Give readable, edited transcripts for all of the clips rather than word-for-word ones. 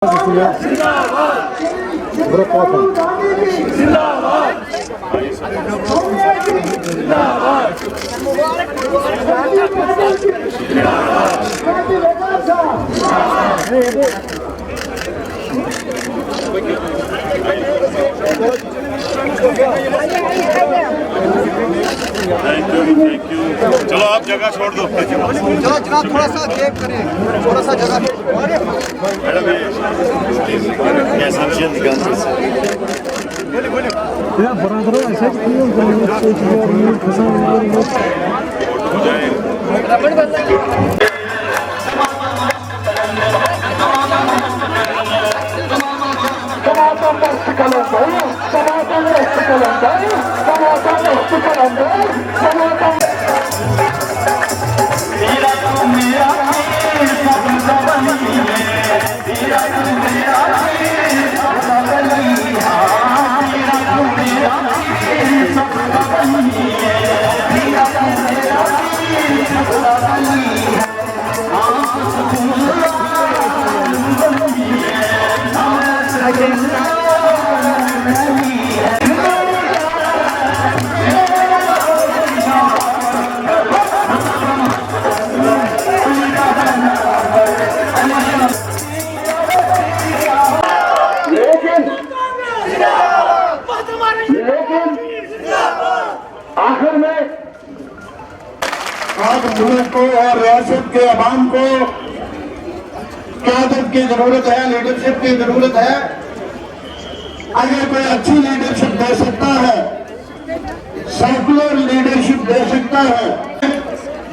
Thank you. चलो आप जगह छोड़ दो। चलो जनाब थोड़ा सा गैप करें, थोड़ा सा जगह। मैडम कैसा Ya bırakırım aşağı çıkıyorum. आखिर में आज मुल्क को और रियासत के अवाम को क़यादत की जरूरत है, लीडरशिप की जरूरत है। अगर कोई अच्छी लीडरशिप दे सकता है, सेकुलर लीडरशिप दे सकता है,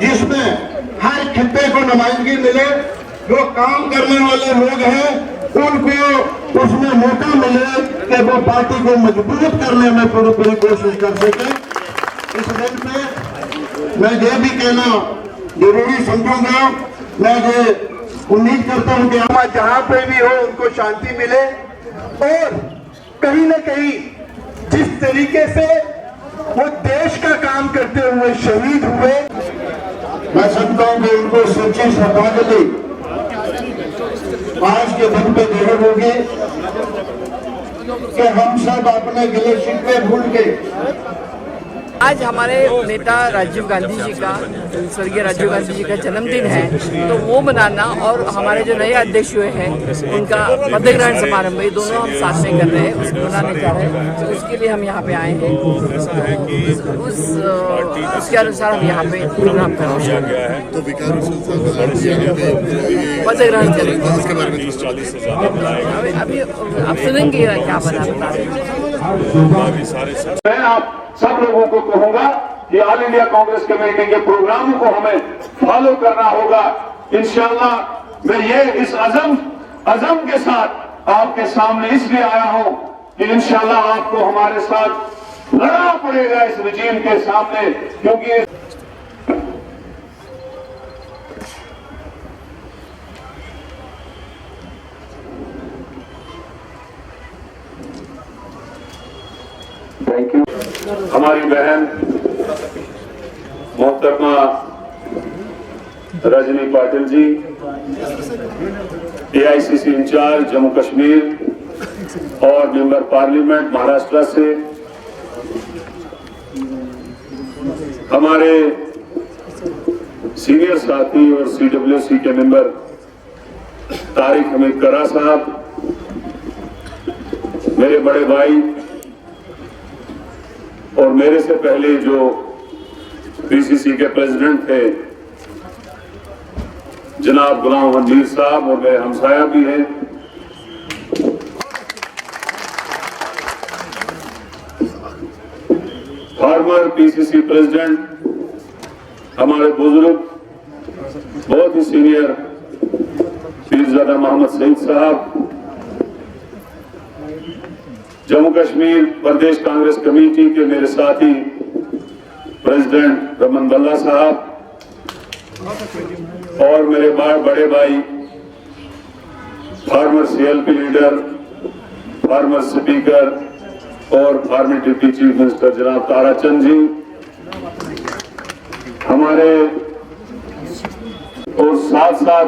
जिसमें हर खित्ते को नुमाइंदगी मिले, जो काम करने वाले लोग हैं उनको उसमें मौका मिले कि वो पार्टी को मजबूत करने में पूरी कोशिश कर सके। इस दिन पे मैं ये भी कहना जरूरी समझूंगा, मैं ये उम्मीद करता हूं कि हम जहां पे भी हो उनको शांति मिले और कहीं न कहीं जिस तरीके से वो देश का काम करते हुए शहीद हुए, मैं समझता हूं कि उनको सच्ची श्रद्धांजलि आज के दिन पे देनी होगी कि हम सब अपने गिले शिकवे भूल के। आज हमारे नेता राजीव गांधी जी का, स्वर्गीय राजीव गांधी जी का जन्मदिन है, तो वो मनाना और हमारे जो नए अध्यक्ष हुए हैं उनका पद ग्रहण समारोह, ये दोनों हम साथ में कर रहे हैं, उसको मनाने जा रहे हैं। तो उसके लिए हम यहाँ पे आए हैं, उसके अनुसार हम यहाँ पे प्रोग्राम कर रहे हैं। तो विकास पद ग्रहण करेंगे। अभी आप सुनेंगे क्या बता रहे हैं। मैं आप सब लोगों को कहूंगा कि ऑल इंडिया कांग्रेस कमेटी के प्रोग्रामों को हमें फॉलो करना होगा। इंशाल्लाह मैं ये इस अज़म के साथ आपके सामने इसलिए आया हूं कि इंशाल्लाह आपको हमारे साथ लड़ना पड़ेगा इस रजीम के सामने, क्योंकि थैंक यू। हमारी बहन मोहतरमा रजनी पाटिल जी, एआईसीसी इंचार्ज जम्मू कश्मीर और मेंबर पार्लियामेंट महाराष्ट्र से, हमारे सीनियर साथी और सीडब्ल्यूसी के मेंबर तारिक हमीद करा साहब, मेरे बड़े भाई और मेरे से पहले जो पीसीसी के प्रेसिडेंट थे जनाब गुलाम मोहम्मद मीर साहब, और मेरे हमसाया भी हैं, फॉर्मर पीसीसी प्रेसिडेंट हमारे बुजुर्ग बहुत ही सीनियर पीरजादा मोहम्मद सईद साहब, जम्मू कश्मीर प्रदेश कांग्रेस कमेटी के मेरे साथी प्रेसिडेंट रमन बल्ला साहब और मेरे बड़े भाई farmer CLP leader, farmer speaker और फार्मर डिप्टी चीफ मिनिस्टर जनाब ताराचंद जी, हमारे और साथ साथ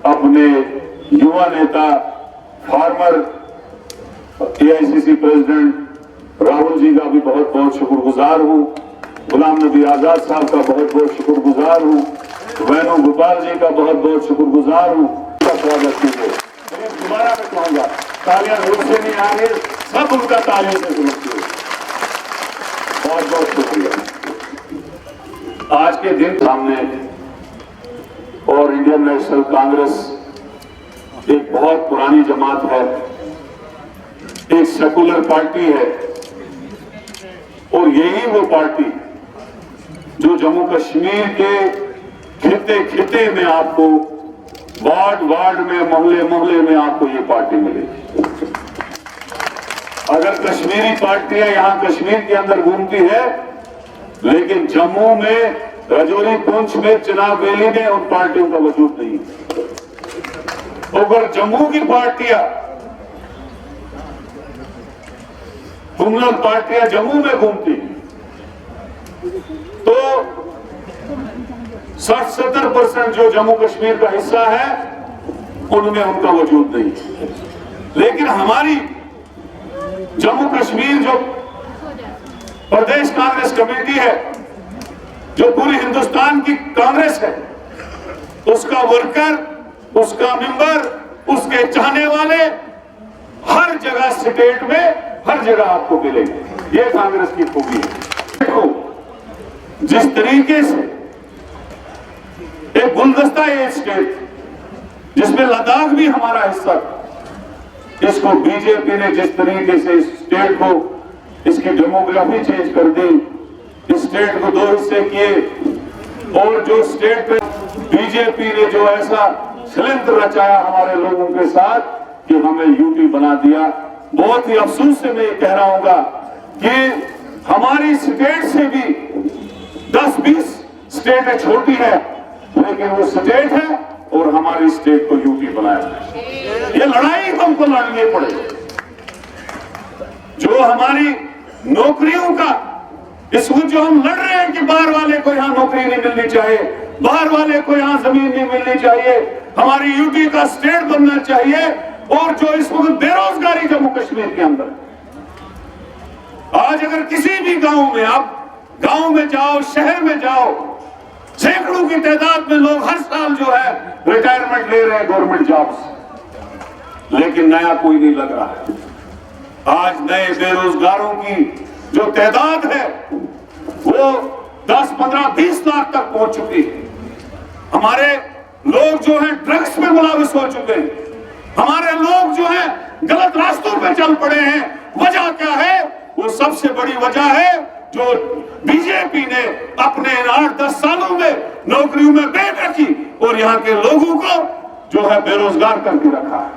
अपने युवा नेता farmer AICC president Rahul ji का भी बहुत बहुत शुक्रगुजार हूँ, गुलाम नबी आजाद साहब का बहुत बहुत शुक्रगुजार हूँ, वेणुगोपाल जी का बहुत बहुत शुक्रगुजार हूँ। स्वागत कीजिए। दोबारा मैं कहूँगा, तालियां जोर से नहीं आ रही, सब उनका तालियों से सुनती है। बहुत बहुत शुक्रिया। आज के दिन सामने और इंडियन नेशनल कांग्रेस एक बहुत पुरानी जमात है, एक सेकुलर पार्टी है, और यही वो पार्टी जो जम्मू कश्मीर के खिते खिते में आपको वार्ड वार्ड में मोहल्ले मोहल्ले में आपको ये पार्टी मिलेगी। अगर कश्मीरी पार्टियां यहां कश्मीर के अंदर घूमती है, लेकिन जम्मू में, राजौरी, पुंछ में, चिनाब वैली में उन पार्टियों का वजूद नहीं है। अगर जम्मू की पार्टियां, कम्युनल पार्टियां जम्मू में घूमती तो 60-70% जो जम्मू कश्मीर का हिस्सा है उनमें उनका वजूद नहीं है। लेकिन हमारी जम्मू कश्मीर जो प्रदेश कांग्रेस कमेटी है, जो पूरी हिंदुस्तान की कांग्रेस है, उसका वर्कर, उसका मेंबर, उसके चाहने वाले हर जगह स्टेट में हर जगह आपको मिलेंगे। ये कांग्रेस की खूबी है। देखो जिस तरीके से एक गुलदस्ता है स्टेट, जिसमें लद्दाख भी हमारा हिस्सा, इसको बीजेपी ने जिस तरीके से इस स्टेट को, इसकी डेमोग्राफी चेंज कर दी, इस स्टेट को 2 हिस्से किए, और जो स्टेट पे बीजेपी ने जो ऐसा षड्यंत्र रचाया हमारे लोगों के साथ कि हमें यूटी बना दिया। बहुत ही अफसोस से मैं ये कह रहा हूंगा कि हमारी स्टेट से भी 10-20 स्टेटें छोटी है, लेकिन वो स्टेट है और हमारी स्टेट को यूटी बनाया। ये लड़ाई हमको लड़नी पड़ेगी। जो हमारी नौकरियों का इस वक्त जो हम लड़ रहे हैं कि बाहर वाले को यहाँ नौकरी नहीं मिलनी चाहिए, बाहर वाले को यहाँ जमीन नहीं मिलनी चाहिए, हमारी यूटी का स्टेट बनना चाहिए, और जो इस वक्त बेरोजगारी जम्मू कश्मीर के अंदर, आज अगर किसी भी गांव में, आप गांव में जाओ, शहर में जाओ, सैकड़ों की तादाद में लोग हर साल जो है रिटायरमेंट ले रहे हैं गवर्नमेंट जॉब्स, लेकिन नया कोई नहीं लग रहा है। आज नए बेरोजगारों की जो तादाद है वो 10, 15, 20 लाख तक पहुंच चुकी है। हमारे लोग जो है ड्रग्स में मुलविस हो चुके हैं, हमारे लोग जो है गलत रास्तों पे चल पड़े हैं। वजह क्या है? वो सबसे बड़ी वजह है जो बीजेपी ने अपने 8-10 सालों में नौकरियों में बैठ रखी और यहाँ के लोगों को जो है बेरोजगार करके रखा है।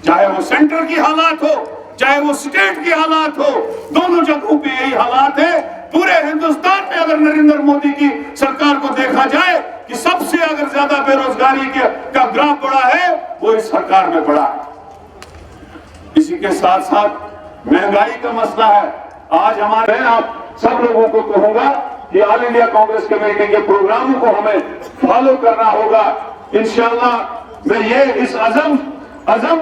चाहे वो सेंटर की हालात हो, चाहे वो स्टेट की हालात हो, दोनों जगहों पे यही हालात है। पूरे हिंदुस्तान में अगर नरेंद्र मोदी की सरकार को देखा जाए कि सबसे अगर ज्यादा बेरोजगारी का ग्राफ बढ़ा है, वो इस सरकार में बढ़ा है। इसी के साथ साथ महंगाई का मसला है। आज हमारे, आप सब लोगों को कहूंगा कि ऑल इंडिया कांग्रेस कमेटी के प्रोग्रामों को हमें फॉलो करना होगा। इंशाअल्लाह मैं ये इस अज़म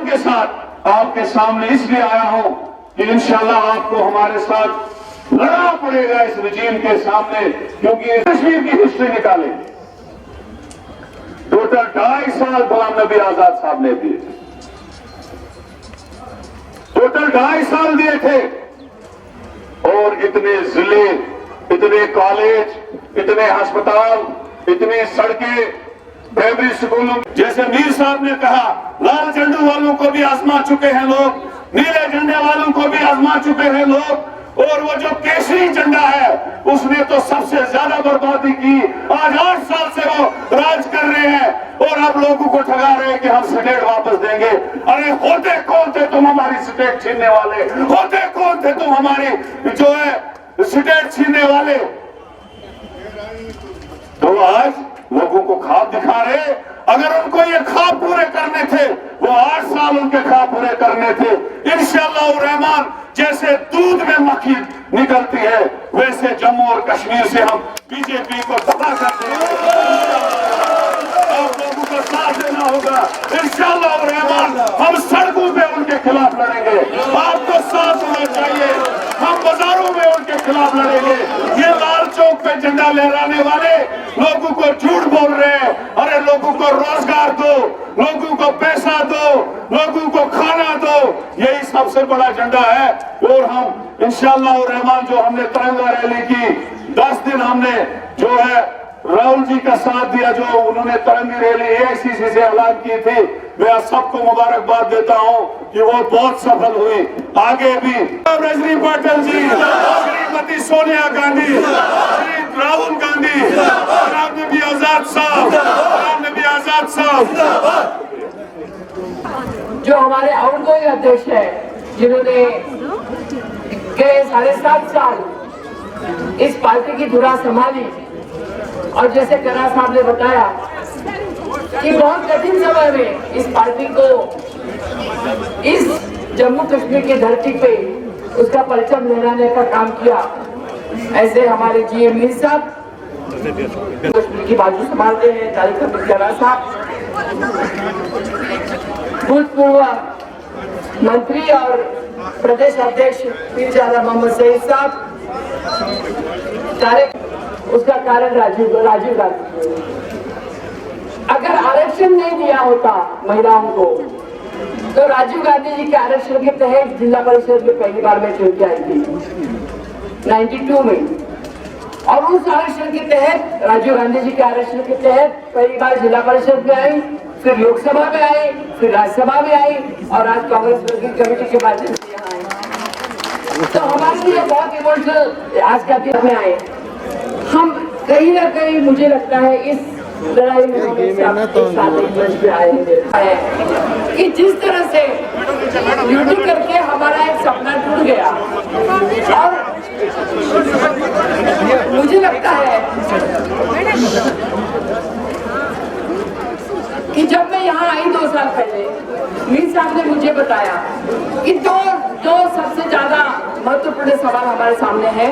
के साथ आपके सामने इसलिए आया हूं कि इंशाअल्लाह आपको हमारे साथ लड़ना पड़ेगा इस रिजीम के सामने, क्योंकि कश्मीर की हिस्ट्री निकाले। टोटल 2.5 साल गुलाम नबी आजाद साहब ने दिए थे, टोटल 2.5 साल दिए थे, और इतने जिले, इतने कॉलेज, इतने अस्पताल, इतनी सड़कें, प्राइमरी स्कूलों, जैसे मीर साहब ने कहा, लाल झंडे वालों को भी आजमा चुके हैं लोग, नीले झंडे वालों को भी आजमा चुके हैं लोग, और वो जो केसरी झंडा है उसने तो सबसे ज्यादा बर्बादी की। आज 8 साल से वो राज कर रहे हैं और अब लोगों को ठगा रहे हैं कि हम स्टेट वापस देंगे। अरे होते कौन थे तुम हमारी स्टेट छीनने वाले? होते कौन थे तुम हमारी जो है स्टेट छीनने वाले? तो आज लोगों को ख्वाब दिखा रहे। अगर उनको ये ख्वाब पूरे करने थे, वो 8 साल उनके ख्वाब पूरे करने थे। इंशाअल्लाह रहमान, जैसे दूध में मक्खी निकलती है, वैसे जम्मू और कश्मीर से हम बीजेपी को दबा कर देंगे। आप लोगों को साथ देना होगा। इंशाअल्लाह और रहमान हम सड़कों पे उनके खिलाफ लड़ेंगे। आपको साथ होना चाहिए, हम बाजारों में उनके खिलाफ लड़ेंगे। ये लाल चौक पे झंडा लहराने वाले लोगों को झूठ बोल रहे हैं, अरे लोगों को रोजगार दो, लोगों को पैसा दो, लोगों को खाना दो, यही सबसे बड़ा झंडा है। और हम इंशाअल्लाह और रहमान जो हमने तिरंगा रैली की 10 दिन हमने जो है राहुल जी का साथ दिया, जो उन्होंने तिरंगी रैली एआईसीसी से ऐलान की थी, मैं सबको मुबारकबाद देता हूं कि वो बहुत सफल हुई। आगे भी रजनी पाटिल जी, श्रीमती सोनिया गांधी, श्री राहुल गांधी, जनाब नबी आजाद साहब, जनाब नबी आजाद साहब, जो हमारे आउटगोइंग अध्यक्ष है, जिन्होंने गए 7.5 साल इस पार्टी की धुरा संभाली, और जैसे करा साहब ने बताया कि बहुत कठिन समय में इस पार्टी को इस जम्मू कश्मीर की धरती पे उसका परचम लहराने का काम किया। ऐसे हमारे जीएम मीर साहब कश्मीर की बाजू संभालते हैं, तारिक अहमद करा साहब भूतपूर्व मंत्री और प्रदेश अध्यक्ष पीरजादा मोहम्मद सईद साहब, उसका कारण राजीव गांधी। अगर आरक्षण नहीं दिया होता महिलाओं को, तो राजीव गांधी जी के आरक्षण के तहत जिला परिषद में पहली बार मैं चुन के आई थी 92 में, और उस आरक्षण के तहत राजीव गांधी जी के आरक्षण के तहत पहली बार जिला परिषद में आई, फिर लोकसभा में आई, फिर राज्यसभा में आई, और आज कांग्रेस वर्किंग कमेटी के माध्यम से यहाँ आई। तो हमारे लिए बहुत इमोशनल आज का दिन में आए हम। कहीं ना कहीं मुझे लगता है इस लड़ाई में हम एक साथ मंच पे आए हैं कि जिस तरह से ड्यूटी करके हमारा एक सपना टूट गया, और मुझे लगता है कि जब मैं यहाँ आई 2 साल पहले, मीर साहब ने मुझे बताया कि दो सबसे ज्यादा महत्वपूर्ण सवाल हमारे सामने है।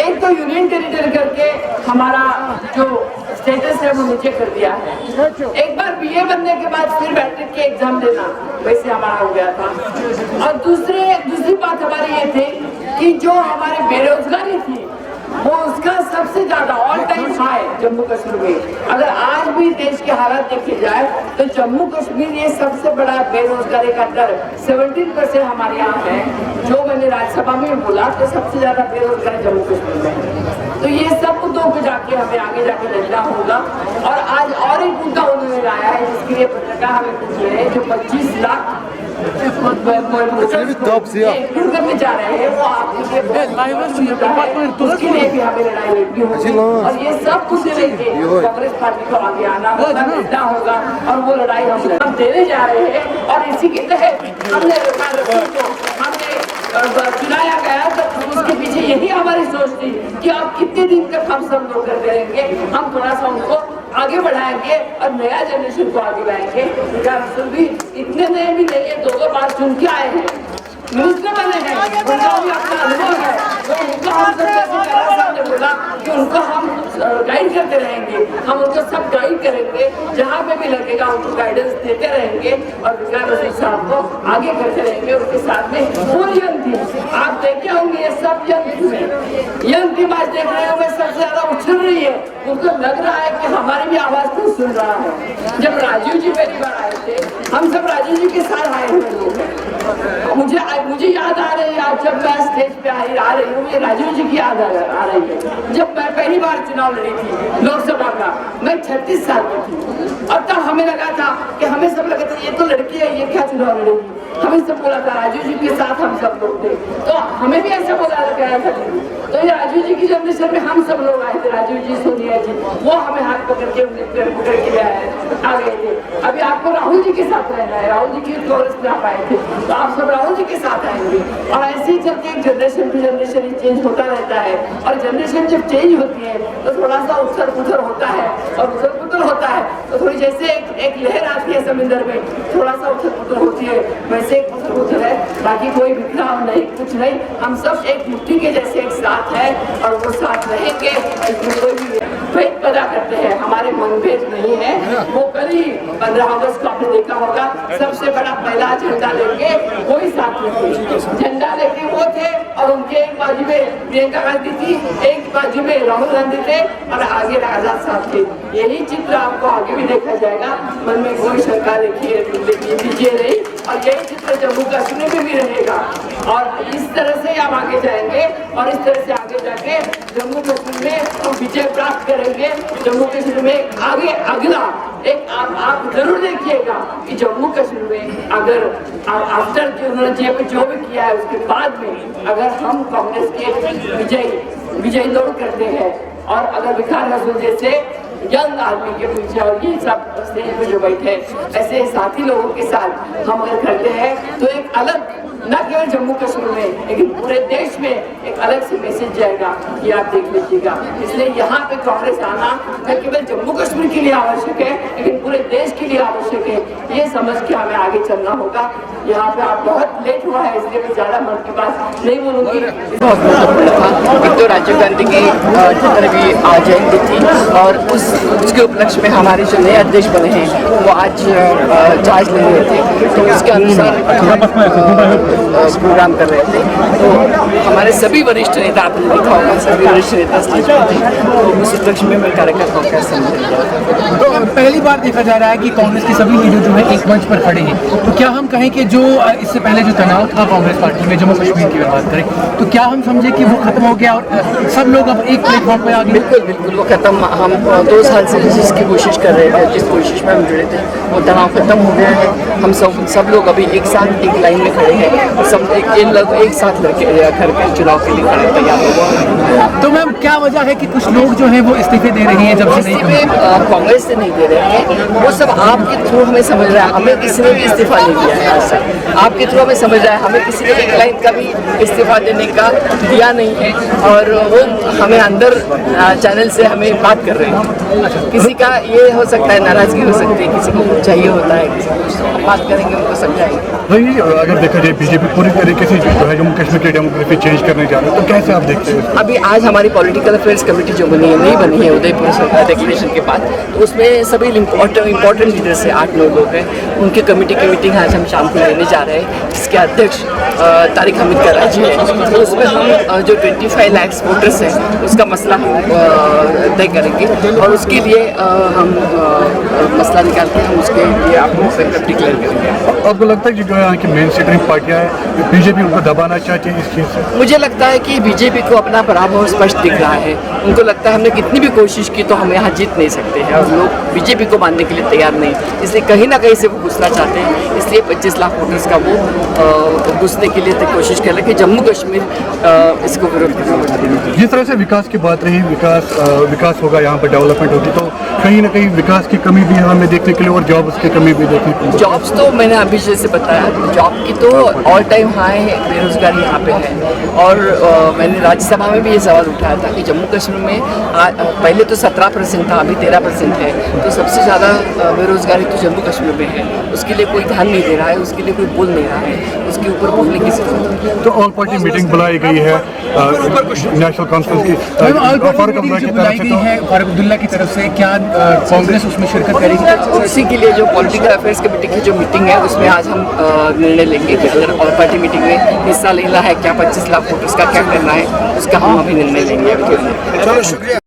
एक तो यूनियन टेरिटरी करके हमारा जो स्टेटस है वो नीचे कर दिया है। एक बार बीए बनने के बाद फिर मैट्रिक के एग्जाम देना वैसे हमारा हो गया था। और दूसरी बात हमारी ये थी कि जो हमारी बेरोजगारी थी वो उसका सबसे ज्यादा all time high Jammu Kashmir में। अगर आज भी देश के हालात देखे जाए तो जम्मू कश्मीर ये सबसे बड़ा बेरोजगारी का दर 17% हमारे यहाँ है। जो मैंने राज्यसभा में बोला कि सबसे ज्यादा बेरोजगारी जम्मू कश्मीर में है। तो ये सब मुद्दों को जाके हमें आगे जाके लड़ना होगा। और आज और एक मुद्दा उन्होंने लाया है जिसके लिए पत्रकार हमें पूछ रहे हैं, जो 25 लाख करने जा रहे हैं, वो आपके लिए उसके लिए भी हमें लड़ाई लड़नी होगी। और ये सब कुछ लेके कांग्रेस पार्टी को आगे आना होगा, लड़ना होगा, और वो लड़ाई हम देने जा रहे हैं। और इसी के तहत हमने चुनाया गया, तो उसके पीछे यही हमारी सोच थी कि अब कितने दिन तक हम सब लोग करते रहेंगे। हम थोड़ा सा उनको आगे बढ़ाएंगे और नया जनरेशन को आगे लाएंगे। भी इतने नए भी नहीं है, 2 बार चुन के आए हैं, मिनिस्टर बने हैं, उनका भी अपना अनुभव है। तो उनको हम सब ने बोला कि उनको हम गाइड करते रहेंगे, हम उनको सब गाइड करेंगे, जहाँ पे भी लगेगा उनको गाइडेंस देते रहेंगे और विकास रसूल साहब को आगे करते रहेंगे। उनके साथ में पूरी यंग टीम आप देखे होंगे, ये सब यंग टीम आज देख रहे होंगे सबसे ज्यादा उछल रही है। उनको लग रहा है कि हमारी भी आवाज को सुन रहा है। जब राजीव जी पहली बार आए थे, हम सब राजीव जी के साथ आए हुए लोग हैं। मुझे याद आ रही है, आज जब मैं स्टेज पे आ रही हूँ, मुझे राजीव जी की याद आ रही है। जब मैं पहली बार चुनाव लड़ी थी लोकसभा का, मैं 36 साल की थी, और तब हमें लगा था कि हमें सब लगा था ये तो लड़की है, ये क्या चुनाव लड़ेगी। हमें सब बोला था, राजीव जी के साथ हम सब लोग थे, तो हमें भी ऐसा बोला गया था। तो ये राजीव जी की जनरेशन में हम सब लोग आए थे, राजीव जी, सोनिया जी, वो हमें हाथ पकड़ के आ गए थे। अभी आपको राहुल जी के साथ रहना है, राहुल जी की कांग्रेस में आप आए थे, तो आप सब राहुल जी के साथ आएंगे। और ऐसे ही चलते एक जनरेशन टू जनरेशन चेंज होता रहता है। और जनरेशन जब चेंज होती है तो थोड़ा सा उछल पुछल होता है, और उछल पुछल होता है तो थोड़ी जैसे एक लहर आती है समुद्र में, थोड़ा सा उछल पुछल होती है, वैसे एक उछल पुछल है। बाकी कोई बिखराव नहीं, कुछ नहीं, हम सब एक मुट्ठी के जैसे एक साथ है और वो साथ रहेंगे, इसमें कोई भी भेद पैदा करते हैं। हमारे मनभेद नहीं है। वो कल ही 15 अगस्त को आपने देखा होगा, सबसे बड़ा पहला झंडा लेके वही साथ में थे। झंडा लेके वो थे और उनके एक बाजू में प्रियंका गांधी थी, एक बाजू में राहुल गांधी थे और आगे आजाद साहब थे। यही चित्र आपको आगे भी देखा जाएगा। मन में कोई शंका लीजिए नहीं, और यही चित्र जम्मू कश्मीर में भी रहेगा। और इस तरह से हम आगे जाएंगे और इस तरह से आगे जाके जम्मू कश्मीर में हम विजय प्राप्त करेंगे। जम्मू कश्मीर में आगे अगला एक आप जरूर देखिएगा कि जम्मू कश्मीर में अगर आफ्टर जो भी किया है उसके बाद में अगर हम कांग्रेस के विजय दौड़ करते हैं और अगर विकास रसूल जैसे यंग आदमी के पीछे और ये सब स्टेज पे जो बैठे ऐसे साथी लोगों के साथ हम अगर करते हैं तो एक अलग, न केवल जम्मू कश्मीर में लेकिन पूरे देश में एक अलग से मैसेज जाएगा कि आप देख लीजिएगा। इसलिए यहाँ पे कांग्रेस आना न केवल जम्मू कश्मीर के लिए आवश्यक है लेकिन पूरे देश के लिए आवश्यक है। ये समझ के हमें आगे चलना होगा। यहाँ पे आप बहुत लेट हुआ है इसलिए मैं ज्यादा मन की बात नहीं बोलूँगी। एक तो राजीव गांधी की भी जयंती थी और उसके उपलक्ष्य में हमारे जो नए अध्यक्ष बने हैं वो आज चार्ज ले रहे थे, तो उसके अनुसार प्रोग्राम कर रहे थे। तो हमारे सभी वरिष्ठ नेता, आपने देखा होगा सभी वरिष्ठ नेता स्टेज पर थे, तो उस उपलक्ष्य में मैं कार्यकर्ताओं का सम्मान। तो पहली बार देखा जा रहा है कि कांग्रेस के सभी लीडर जो है एक मंच पर खड़े हैं, तो क्या हम कहें कि जो इससे पहले जो तनाव था कांग्रेस पार्टी में जम्मू कश्मीर की बात करें तो क्या हम समझे कि वो खत्म हो गया और सब लोग अब एक प्लेटफॉर्म पे आ गए? बिल्कुल बिल्कुल वो खत्म। हम 2 साल से जिसकी कोशिश कर रहे थे, जिस कोशिश में हम जुड़े थे, वो तनाव खत्म हो गया है। हम सब लोग अभी एक साथ एक लाइन में खड़े हैं और सब एक साथ करके चुनाव के लिए खड़े तैयार हो। तो मैम क्या वजह है कि कुछ लोग जो है वो इस्तीफे दे रहे हैं? जब से कांग्रेस से नहीं दे रहे हैं, वो सब आपके थ्रू हमें समझ रहा है। हमें किसी ने भी इस्तीफा नहीं दिया है आज तक। आपके थ्रू हमें समझ रहा है, हमें किसी ने एक लाइन का भी इस्तीफा देने का दिया नहीं है और वो हमें अंदर चैनल से हमें बात कर रहे हैं। किसी का ये हो सकता है नाराजगी हो सकती है, किसी को कुछ चाहिए होता है, किसी को बात करेंगे उनको समझाएंगे। भाई अगर देखा जाए बीजेपी पूरी तरीके से जो है जम्मू कश्मीर की डेमोग्राफी चेंज करने जा रही है, तो कैसे आप देखते हैं? अभी आज हमारी पॉलिटिकल अफेयर्स कमेटी जो बनी है, नहीं बनी है उदयपुर सरकार डिक्लेरेशन के बाद, तो उसमें सभी इम्पोर्टेंट लीडर्स हैं, 8-9 लोग हैं। उनकी कमेटी की मीटिंग आज हम शाम को लेने जा रहे हैं, जिसके अध्यक्ष तारिक हमीद कराची है। तो उसमें हम जो 25 लाख वोटर्स हैं उसका मसला तय करेंगे और उसके लिए हम मसला निकाल के हम उसके लिए आपको डिक्लेयर करेंगे। आपको लगता है कि जो है कि मेन स्ट्रीम पार्टियां हैं बीजेपी उनको दबाना चाहती है इस चीज़ से? मुझे लगता है कि बीजेपी को अपना पराभव स्पष्ट दिख रहा है। उनको लगता है हमने कितनी भी कोशिश की तो हम यहाँ जीत नहीं सकते हैं और लोग बीजेपी को मानने के लिए तैयार नहीं, इसलिए कहीं ना कहीं से वो घुसना चाहते हैं। इसलिए 25 लाख वोटर्स का वो घुसने के लिए जकोशिश कर रहे हैं कि जम्मू कश्मीर इसको विरोध करना। जिस तरह से विकास की बात रही, विकास होगा यहाँ पर, डेवलपमेंट होगी, तो कहीं ना कहीं विकास की कमी भी हमें देखने के लिए और जॉब्स की कमी भी देखने को। जॉब्स तो मैंने अभी जैसे बताया, जॉब की तो ऑल टाइम हाई है, बेरोजगारी यहाँ पे है। और मैंने राज्यसभा में भी ये सवाल उठाया था कि जम्मू कश्मीर में पहले तो 17% था, अभी 13% है, तो सबसे ज़्यादा बेरोजगारी तो जम्मू कश्मीर में है। उसके लिए कोई ध्यान नहीं दे रहा है, उसके लिए कोई बोल नहीं रहा है, उसके ऊपर बोलने की जरूरत है। तो ऑल पार्टी मीटिंग बुलाई गई है नेशनल कॉन्फ्रेंस की, फारूक अब्दुल्ला की तरफ से, क्या कांग्रेस उसमें शिरकत करेगी? उसी के लिए जो पॉलिटिकल अफेयर्स कमेटी की जो मीटिंग है उसमें आज हम निर्णय लेंगे कि अगर ऑल पार्टी मीटिंग में हिस्सा लेना है, क्या 25 लाख वोटर्स का क्या करना है, उसका हम अभी निर्णय लेंगे।